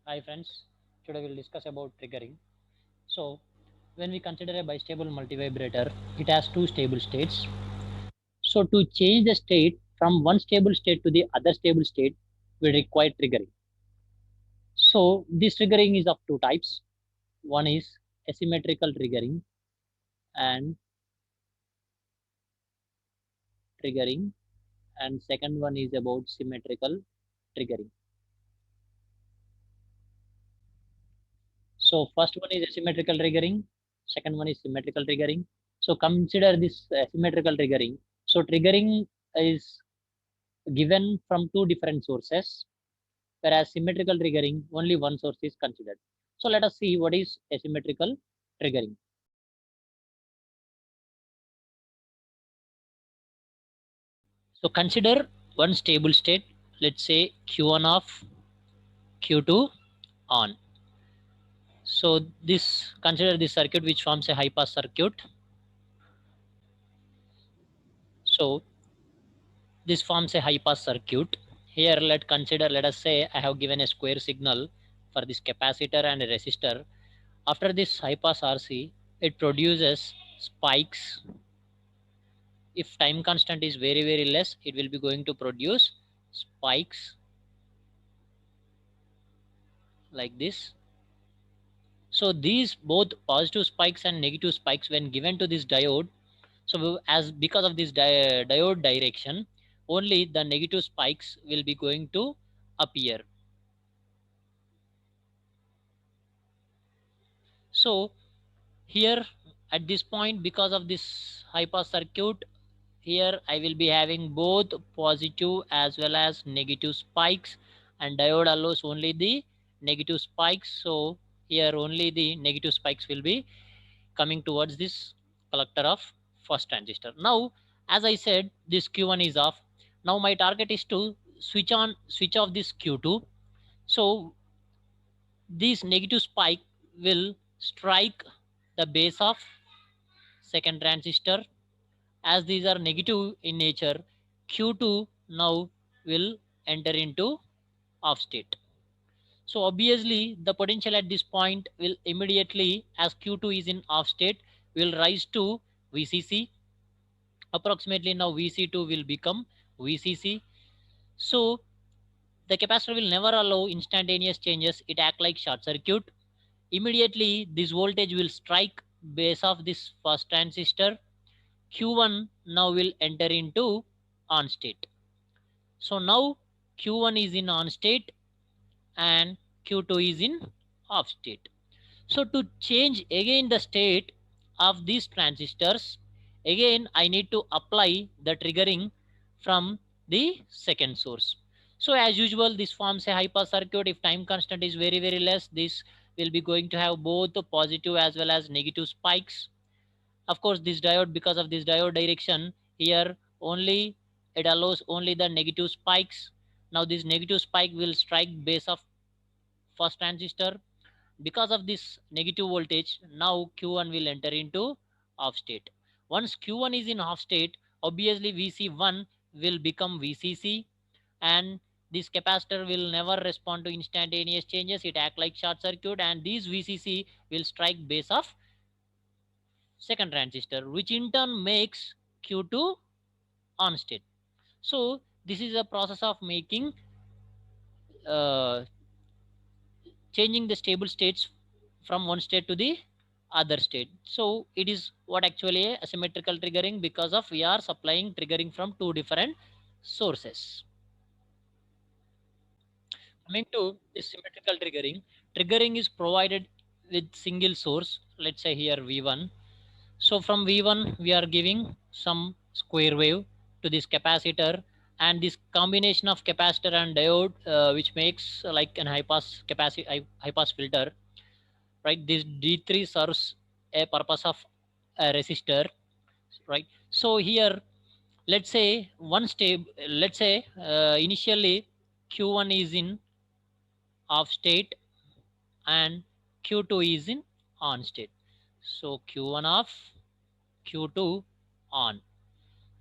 Hi friends, today we'll discuss about triggering. So when we consider a bistable multivibrator, it has two stable states. So to change the state from one stable state to the other stable state will require triggering. So this triggering is of two types. One is asymmetrical triggering and triggering, and second one is about symmetrical triggering. So first one is asymmetrical triggering, second one is symmetrical triggering. So consider this asymmetrical triggering. So triggering is given from two different sources, whereas symmetrical triggering only one source is considered. So let us see what is asymmetrical triggering. So consider one stable state, let's say Q1 off, Q2 on. So this consider this circuit which forms a high pass circuit. So this forms a high pass circuit. Here let us say I have given a square signal for this capacitor and a resistor. After this high pass RC, it produces spikes. If time constant is very less, it will be going to produce spikes like this. So these both positive spikes and negative spikes when given to this diode, so as because of this diode direction, only the negative spikes will be going to appear. So here at this point, because of this high pass circuit, here I will be having both positive as well as negative spikes, and diode allows only the negative spikes. So here only the negative spikes will be coming towards this collector of first transistor. Now as I said, this Q1 is off. Now my target is to switch off this Q2. So this negative spike will strike the base of second transistor. As these are negative in nature, Q2 now will enter into off state. So obviously the potential at this point will immediately, as Q2 is in off state, will rise to VCC. Approximately now VC2 will become VCC. So the capacitor will never allow instantaneous changes. It act like short circuit. Immediately this voltage will strike base of this first transistor. Q1 now will enter into on state. So now Q1 is in on state and Q2 is in off state. So to change again the state of these transistors, again I need to apply the triggering from the second source. So as usual, this forms a high pass circuit. If time constant is very less, this will be going to have both the positive as well as negative spikes. Of course this diode, because of this diode direction, here only it allows only the negative spikes. Now this negative spike will strike base of first transistor. Because of this negative voltage, now Q1 will enter into off state. Once Q1 is in off state, obviously VC1 will become VCC, and this capacitor will never respond to instantaneous changes. It act like short circuit, and this VCC will strike base of second transistor, which in turn makes Q2 on state. So this is a process of making uh, changing the stable states from one state to the other state. So it is what actually a asymmetrical triggering, because of we are supplying triggering from two different sources. Coming to the symmetrical triggering, triggering is provided with single source. Let's say here V1. So from V1 we are giving some square wave to this capacitor, and this combination of capacitor and diode, which makes like an high pass capacity high pass filter, right? This D3 serves a purpose of a resistor, right? So here let's say one step, let's say initially Q1 is in off state and Q2 is in on state. So Q1 off, Q2 on.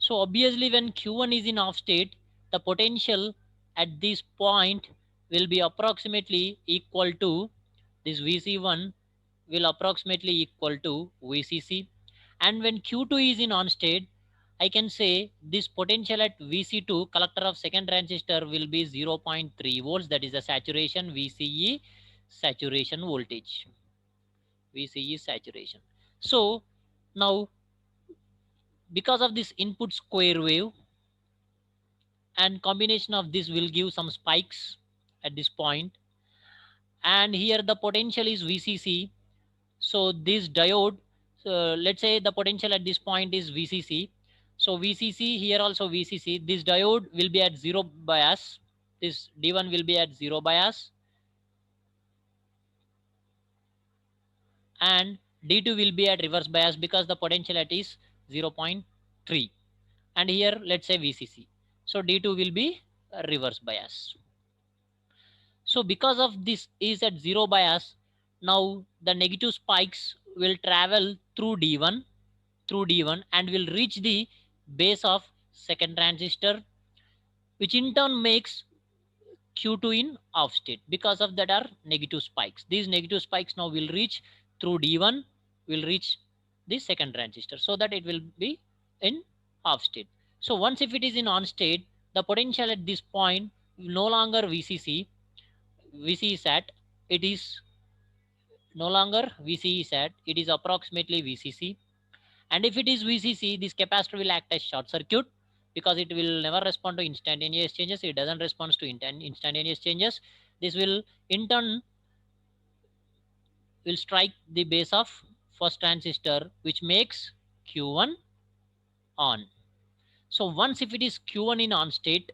So obviously when Q1 is in off state, the potential at this point will be approximately equal to this VC1 will approximately equal to VCC. And when Q2 is in on state, I can say this potential at VC2 collector of second transistor will be 0.3 volts. That is the saturation VCE saturation voltage. VCE saturation. So now because of this input square wave and combination of this will give some spikes at this point, and here the potential is VCC. So this diode, let's say the potential at this point is VCC. So VCC here also VCC. This diode will be at zero bias. This D1 will be at zero bias, and D2 will be at reverse bias because the potential at is 0.3. And here let's say VCC. So D2 will be a reverse bias. So because of this is at zero bias, now the negative spikes will travel through D1 and will reach the base of second transistor, which in turn makes Q2 in off state. Because of that are negative spikes. These negative spikes now will reach through D1, will reach the second transistor, so that it will be in off state. So once if it is in on state, the potential at this point no longer VC sat, it is no longer VCE sat, it is approximately VCC. And if it is VCC, this capacitor will act as short circuit because it will never respond to instantaneous changes. It doesn't respond to instantaneous changes. This will in turn will strike the base of first transistor, which makes Q1 on. So once if it is Q1 in on state,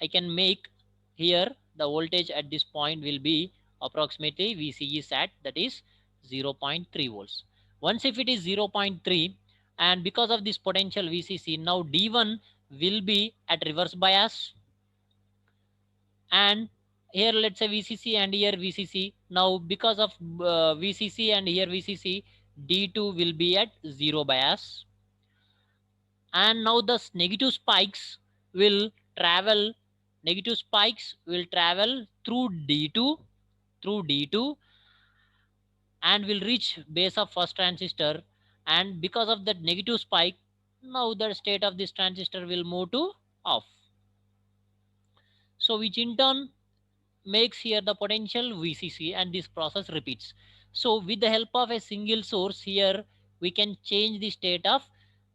I can make here the voltage at this point will be approximately VCE sat, that is 0.3 volts. Once if it is 0.3, and because of this potential VCC, now D1 will be at reverse bias, and here let's say VCC and here VCC. Now because of VCC and here VCC, D2 will be at zero bias, and now the will travel negative spikes will travel through D2 and will reach base of first transistor, and because of that negative spike, now the state of this transistor will move to off, so which in turn makes here the potential VCC, and this process repeats. So with the help of a single source here, we can change the state of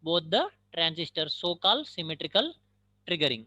both the transistors, so called symmetrical triggering.